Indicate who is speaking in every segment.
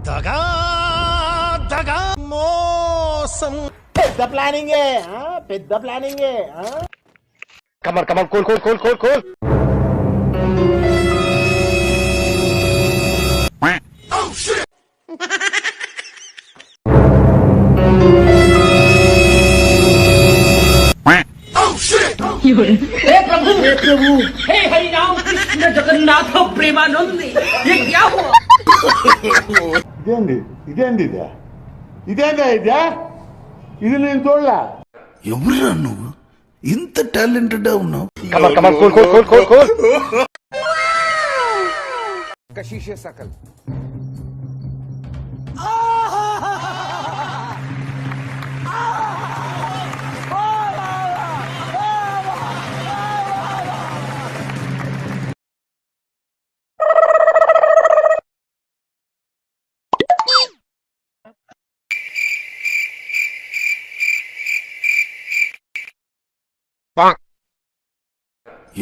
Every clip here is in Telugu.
Speaker 1: దగా దగా మోసం
Speaker 2: పెద్ద ప్లానింగే పెద్ద ప్లానింగే.
Speaker 3: కమర్ కమర్ cool cool cool cool cool.
Speaker 4: हे प्रभु हे हरि राम कृष्ण जगन्नाथ प्रेमानंद ये क्या हुआ?
Speaker 2: ఇదేంది ఇదేంది ఇదే ఇదేందా ఇదే ఇది నేను చూడలా.
Speaker 5: ఎవరురా నువ్వు ఇంత టాలెంటెడ్ ఉన్నావు?
Speaker 3: కమర్ కమర్ cool cool cool cool cool.
Speaker 6: कशिश सकल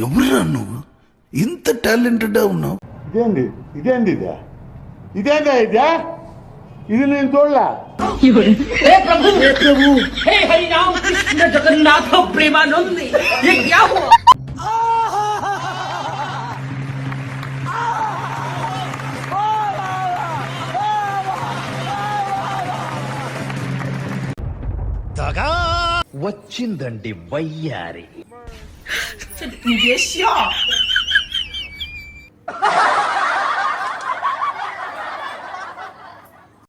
Speaker 5: ఎవరురా నువ్వు ఇంత టాలెంటెడ్ ఉన్నావు?
Speaker 2: ఇదేంది ఇదేంది ఇదే ఇదేందా ఇదే ఇది నేను చూడలా.
Speaker 4: हे प्रभु हे हरि राम कृष्ण जगन्नाथ प्रेमानंद ये क्या हुआ?
Speaker 1: దగా
Speaker 3: వచ్చిందండి వయ్యారి.
Speaker 4: ये क्या?